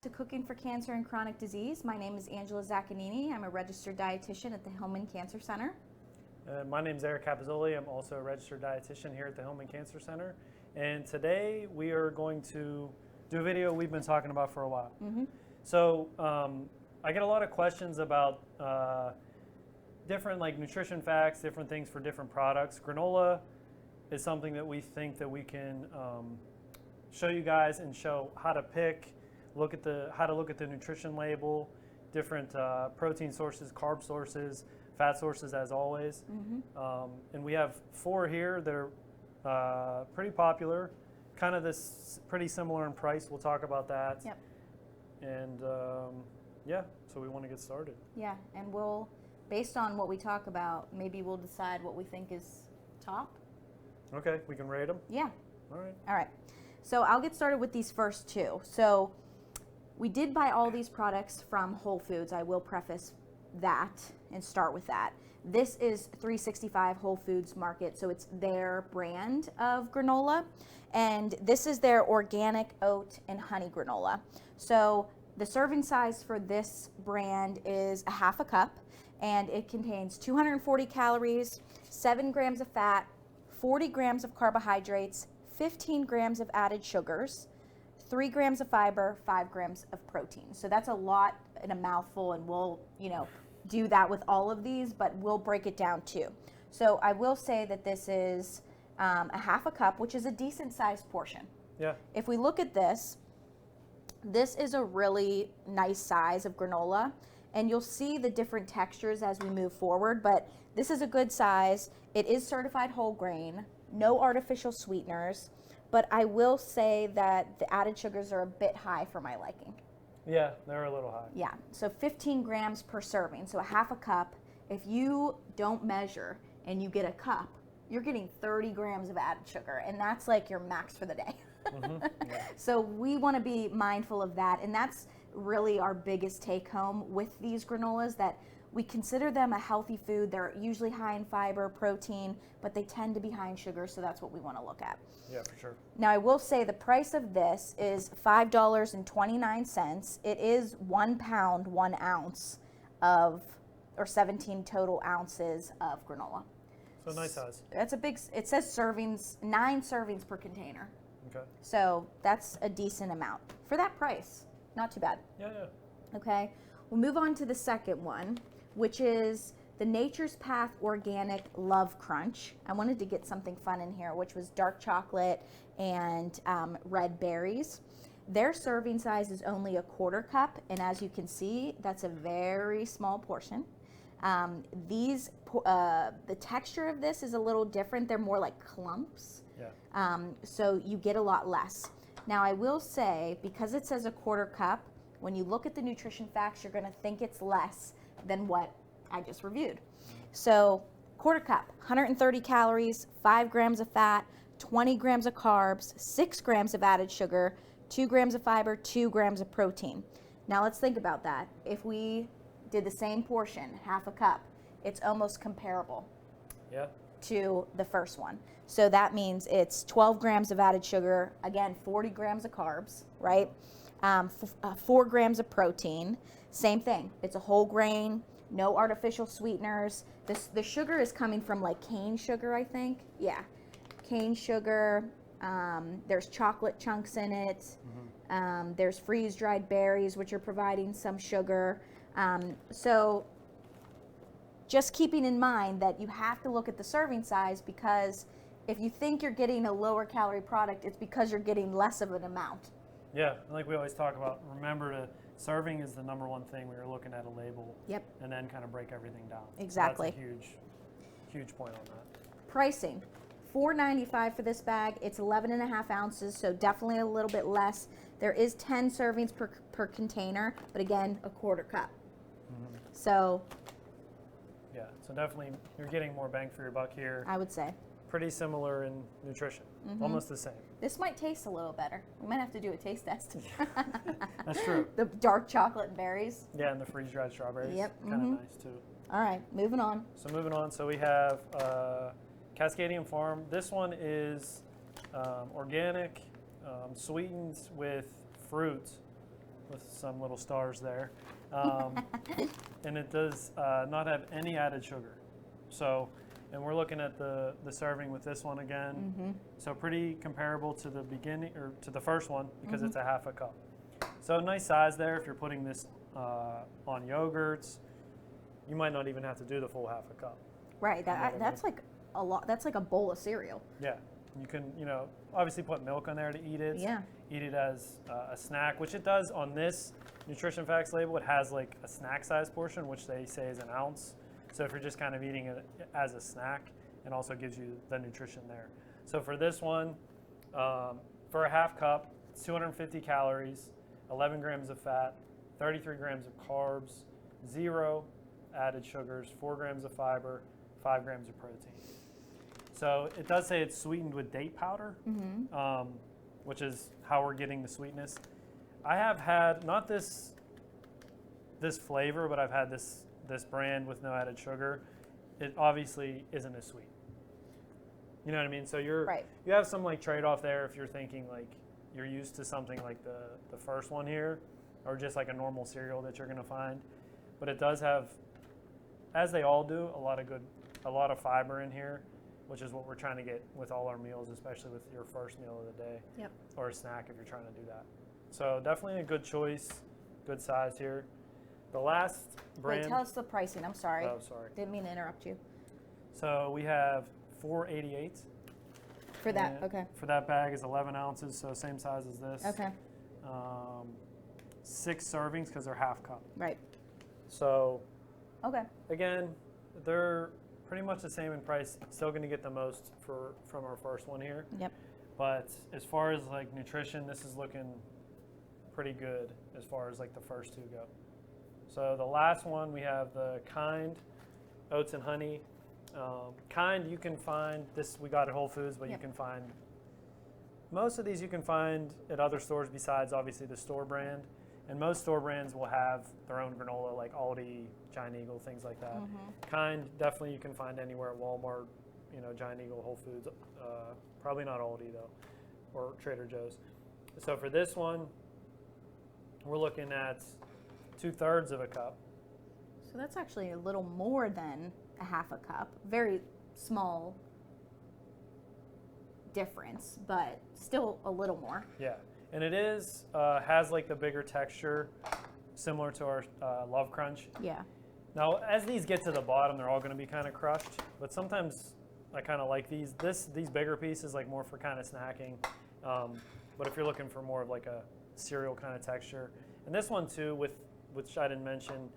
To Cooking for Cancer and Chronic Disease. My name is Angela Zaccanini. I'm a registered dietitian at the Hillman Cancer Center. My name is Eric Capizzoli. I'm also a registered dietitian here at the Hillman Cancer Center. And today we are going to do a video we've been talking about for a while. So I get a lot of questions about different nutrition facts, different things for different products. Granola is something that we think that we can show you guys and show how to pick, how to look at the nutrition label, different protein sources, carb sources, fat sources as always. And we have 4 here that are pretty popular, kind of pretty similar in price. We'll talk about that. Yep. And yeah, so we want to get started. Yeah, and we'll, based on what we talk about, maybe we'll decide what we think is top. Okay, we can rate them? Yeah. All right. All right. So I'll get started with these first 2. So we did buy all these products from Whole Foods. I will preface that and start with that. This is 365 Whole Foods Market, so it's their brand of granola. And this is their organic oat and honey granola. So the serving size for this brand is a half a cup, and it contains 240 calories, 7 grams of fat, 40 grams of carbohydrates, 15 grams of added sugars, 3 grams of fiber, 5 grams of protein. So that's a lot in a mouthful, and we'll, do that with all of these, but we'll break it down too. So I will say that this is a half a cup, which is a decent sized portion. Yeah. If we look at this is a really nice size of granola, and you'll see the different textures as we move forward, but this is a good size. It is certified whole grain, no artificial sweeteners, but I will say that the added sugars are a bit high for my liking. Yeah, they're a little high. Yeah, so 15 grams per serving, so a half a cup. If you don't measure and you get a cup, you're getting 30 grams of added sugar, and that's like your max for the day. Yeah. So we want to be mindful of that, and that's really our biggest take home with these granolas, that we consider them a healthy food. They're usually high in fiber, protein, but they tend to be high in sugar, so that's what we want to look at. Yeah, for sure. Now, I will say the price of this is $5.29. It is 1 pound, 1 ounce of, or 17 total ounces of granola. So nice size. That's a big, it says servings, 9 servings per container. Okay. So that's a decent amount for that price. Not too bad. Yeah. Okay, we'll move on to the second one, which is the Nature's Path Organic Love Crunch. I wanted to get something fun in here, which was dark chocolate and red berries. Their serving size is only a 1/4 cup, and as you can see, that's a very small portion. The texture of this is a little different. They're more like clumps. Yeah. So you get a lot less. Now, I will say, because it says a 1/4 cup, when you look at the nutrition facts, you're going to think it's less than what I just reviewed. So 1/4 cup, 130 calories, 5 grams of fat, 20 grams of carbs, 6 grams of added sugar, 2 grams of fiber, 2 grams of protein. Now let's think about that. If we did the same portion, half a cup, it's almost comparable. Yeah. To the first one. So that means it's 12 grams of added sugar, again, 40 grams of carbs, right? 4 grams of protein. Same thing. It's a whole grain, no artificial sweeteners. The sugar is coming from like cane sugar, I think. Yeah, cane sugar. There's chocolate chunks in it. There's freeze-dried berries, which are providing some sugar. So just keeping in mind that you have to look at the serving size, because if you think you're getting a lower calorie product, it's because you're getting less of an amount. Yeah, like we always talk about, remember serving is the number one thing when you're looking at a label. Yep. And then kind of break everything down. Exactly. So that's a huge point on that. Pricing, $4.95 for this bag. It's 11.5 ounces, so definitely a little bit less. There is 10 servings per container, but again, a 1/4 cup. So yeah, so definitely you're getting more bang for your buck here. I would say. Pretty similar in nutrition, almost the same. This might taste a little better. We might have to do a taste test. That's true. The dark chocolate and berries. Yeah, and the freeze-dried strawberries. Yep. Kind of nice too. All right, moving on. So moving on, so we have Cascadian Farm. This one is organic, sweetened with fruit. with some little stars there. And it does not have any added sugar. So, and we're looking at the serving with this one again. So pretty comparable to the beginning, or to the first one, because it's a half a cup. So nice size there. If you're putting this on yogurts, you might not even have to do the full half a cup. Right. That's like a lot. That's like a bowl of cereal. Yeah. You can, obviously put milk on there to eat it. Yeah. Eat it as a snack, which it does on this nutrition facts label. It has like a snack size portion, which they say is an ounce. So if you're just kind of eating it as a snack, it also gives you the nutrition there. So for this one, for a half cup, it's 250 calories, 11 grams of fat, 33 grams of carbs, 0 added sugars, 4 grams of fiber, 5 grams of protein. So it does say it's sweetened with date powder, which is how we're getting the sweetness. I have had, not this flavor, but I've had this brand with no added sugar. It obviously isn't as sweet. You know what I mean? So you have some like trade-off there if you're thinking like you're used to something like the first one here, or just like a normal cereal that you're gonna find. But it does have, as they all do, a lot of fiber in here, which is what we're trying to get with all our meals, especially with your first meal of the day. Yep. Or a snack if you're trying to do that. So definitely a good choice, good size here. The last brand. Wait, tell us the pricing. I'm sorry. Oh, sorry. Didn't mean to interrupt you. So we have $4.88. For that, okay. For that bag is 11 ounces, so same size as this. Okay. 6 servings because they're half cup. Right. So. Okay. Again, they're pretty much the same in price. Still going to get the most from our first one here. Yep. But as far as like nutrition, this is looking pretty good as far as like the first two go. So the last one, we have the Kind Oats and Honey. Kind, you can find this, we got at Whole Foods, but you can find most of these you can find at other stores besides obviously the store brand. And most store brands will have their own granola, like Aldi, Giant Eagle, things like that. Kind, definitely you can find anywhere at Walmart, Giant Eagle, Whole Foods, probably not Aldi though, or Trader Joe's. So for this one, we're looking at 2/3 of a cup. So that's actually a little more than a half a cup. Very small difference, but still a little more. Yeah, and it is has like the bigger texture, similar to our Love Crunch. Yeah. Now, as these get to the bottom, they're all going to be kind of crushed, but sometimes I kind of like these. These bigger pieces, like more for kind of snacking. But if you're looking for more of like a cereal kind of texture, and this one too, which I didn't mention,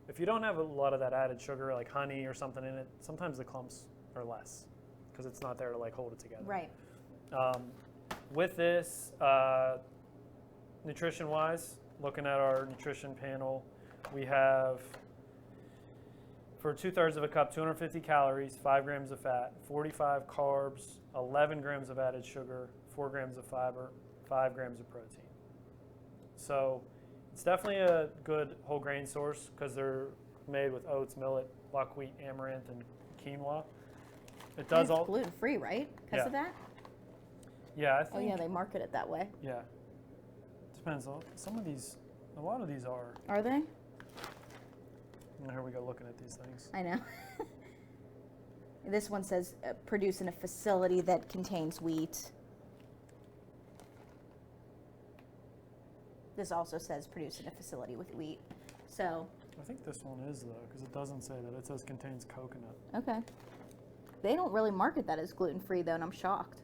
if you don't have a lot of that added sugar, like honey or something in it, sometimes the clumps are less because it's not there to like hold it together. Right. With this, nutrition-wise, looking at our nutrition panel, we have for 2/3 of a cup, 250 calories, 5 grams of fat, 45 carbs, 11 grams of added sugar, 4 grams of fiber, 5 grams of protein. So it's definitely a good whole grain source because they're made with oats, millet, buckwheat, amaranth, and quinoa. It does all gluten-free, right? Because of that? Yeah, I think. Oh yeah, they market it that way. Yeah. Depends on some of these. A lot of these are. Are they? And here we go looking at these things. I know. This one says produce in a facility that contains wheat. This also says produce in a facility with wheat. So. I think this one is though, because it doesn't say that. It says contains coconut. Okay. They don't really market that as gluten-free though, and I'm shocked.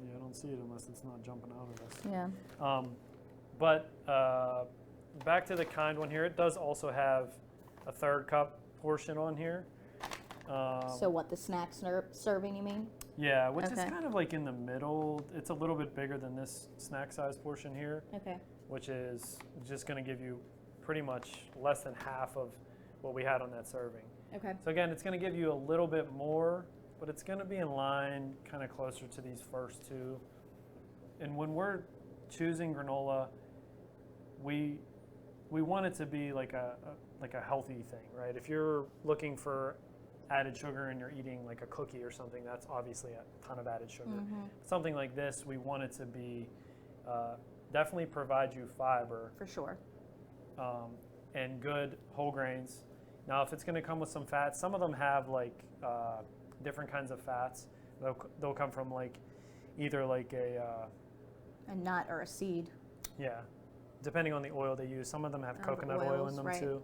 Yeah, I don't see it unless it's not jumping out at us. Yeah. But back to the Kind one here, it does also have a 1/3 cup portion on here. So what, the snack serving, you mean? Yeah, which is kind of like in the middle. It's a little bit bigger than this snack size portion here. Okay. Which is just going to give you pretty much less than half of what we had on that serving. Okay. So again, it's going to give you a little bit more, but it's going to be in line kind of closer to these first two. And when we're choosing granola, we want it to be like a healthy thing, right? If you're looking for added sugar and you're eating like a cookie or something, that's obviously a ton of added sugar. Something like this, we want it to be definitely provide you fiber For sure. and good whole grains. Now, if it's going to come with some fats, some of them have like different kinds of fats. They'll come from like either like A nut or a seed. yeah, depending on the oil they use. Some of them have coconut oil oils, in them right. too.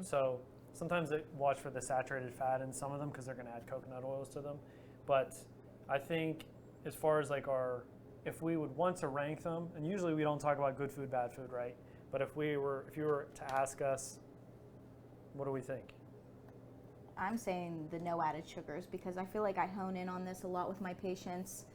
So sometimes they watch for the saturated fat in some of them because they're going to add coconut oils to them. But I think as far as like if we would want to rank them, and usually we don't talk about good food, bad food, right? But if you were to ask us, what do we think? I'm saying the no added sugars because I feel like I hone in on this a lot with my patients.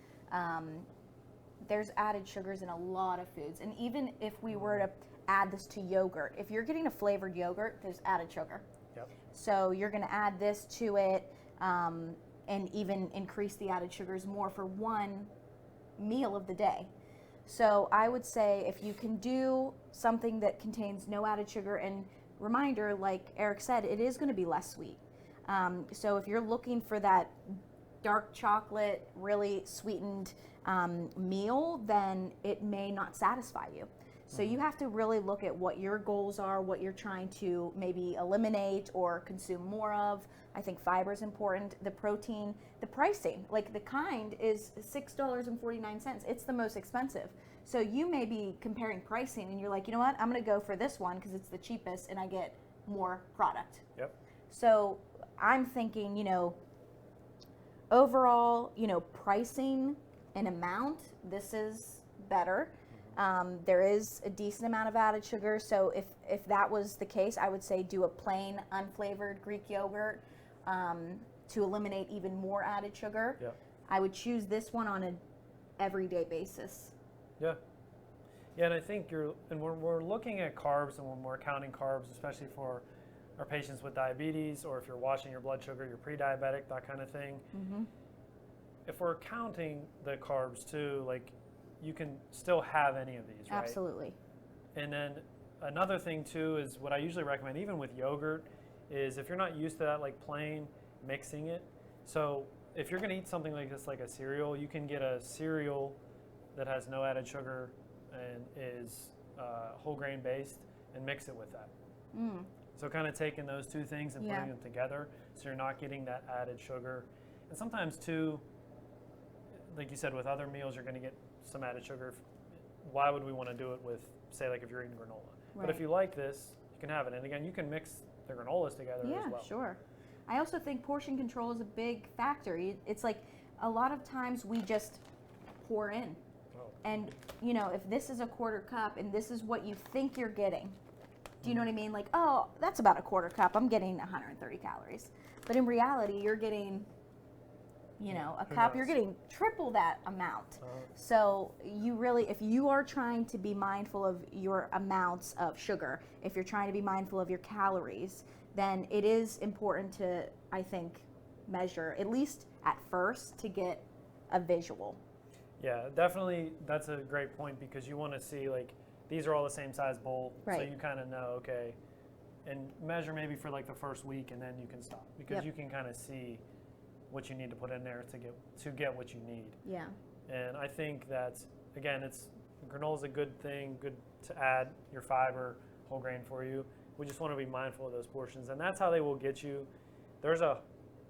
There's added sugars in a lot of foods. And even if we were to add this to yogurt, if you're getting a flavored yogurt, there's added sugar. Yep. So you're going to add this to it and even increase the added sugars more for one meal of the day. So I would say if you can do something that contains no added sugar, and reminder, like Eric said, it is going to be less sweet. So if you're looking for that dark chocolate, really sweetened meal, then it may not satisfy you. So you have to really look at what your goals are, what you're trying to maybe eliminate or consume more of. I think fiber is important. The protein, the pricing, like the kind is $6.49. It's the most expensive. So you may be comparing pricing and you're like, you know what, I'm going to go for this one because it's the cheapest and I get more product. Yep. So I'm thinking, overall, pricing and amount, this is better. There is a decent amount of added sugar, so if that was the case, I would say do a plain unflavored Greek yogurt to eliminate even more added sugar. Yep. I would choose this one on an everyday basis. Yeah. Yeah, and I think we're looking at carbs, and when we're counting carbs, especially for our patients with diabetes, or if you're watching your blood sugar, you're pre-diabetic, that kind of thing. If we're counting the carbs too, like you can still have any of these, right? Absolutely. And then another thing too is what I usually recommend, even with yogurt, is if you're not used to that, like plain, mixing it. So if you're going to eat something like this, like a cereal, you can get a cereal that has no added sugar and is whole grain based and mix it with that. So kind of taking those two things and putting them together so you're not getting that added sugar. And sometimes too, like you said, with other meals, you're going to get some added sugar. Why would we want to do it with, say, like if you're eating granola? Right. But if you like this, you can have it. And again, you can mix the granolas together as well. Yeah, sure. I also think portion control is a big factor. It's like a lot of times we just pour in. And, if this is a quarter cup and this is what you think you're getting, do you know what I mean? Like, oh, that's about a quarter cup. I'm getting 130 calories. But in reality, you're getting, a cup, you're getting triple that amount. So you really, if you are trying to be mindful of your amounts of sugar, if you're trying to be mindful of your calories, then it is important to, I think, measure, at least at first, to get a visual. Yeah, definitely. That's a great point because you want to see, like, these are all the same size bowl. Right. So you kind of know, okay, and measure maybe for like the first week and then you can stop because you can kind of see what you need to put in there to get what you need. Yeah. And I think that, again, granola is a good thing, good to add your fiber, whole grain for you. We just want to be mindful of those portions. And that's how they will get you. There's a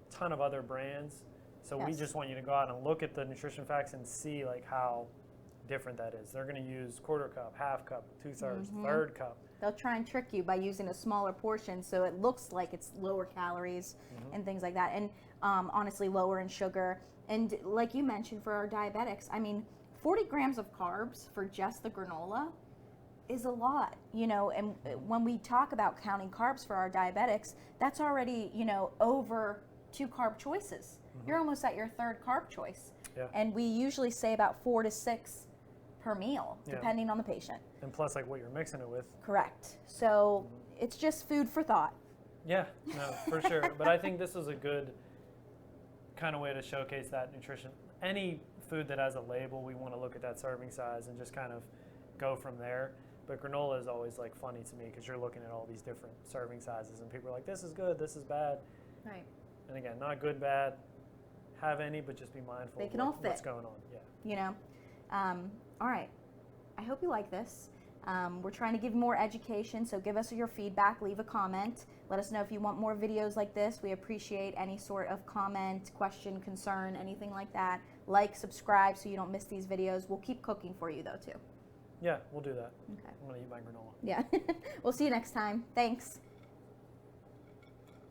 ton of other brands. So we just want you to go out and look at the nutrition facts and see like how different that is. They're going to use quarter cup, half cup, 2/3, third cup. They'll try and trick you by using a smaller portion so it looks like it's lower calories and things like that. And honestly, lower in sugar. And like you mentioned, for our diabetics, 40 grams of carbs for just the granola is a lot, and when we talk about counting carbs for our diabetics, that's already, over 2 carb choices. You're almost at your 3rd carb choice. Yeah. And we usually say about 4 to 6 per meal, depending on the patient. And plus, like what you're mixing it with. Correct. So it's just food for thought. Yeah, no, for sure. But I think this is a good kind of way to showcase that nutrition. Any food that has a label, we want to look at that serving size and just kind of go from there. But granola is always like funny to me because you're looking at all these different serving sizes and people are like, this is good, this is bad. Right. And again, not good, bad. Have any, but just be mindful They of can all fit. what's going on. Yeah. All right. I hope you like this. We're trying to give more education, so give us your feedback, leave a comment. Let us know if you want more videos like this. We appreciate any sort of comment, question, concern, anything like that. Like, subscribe so you don't miss these videos. We'll keep cooking for you though too. Yeah, we'll do that. Okay. I'm gonna eat my granola. Yeah. We'll see you next time. Thanks.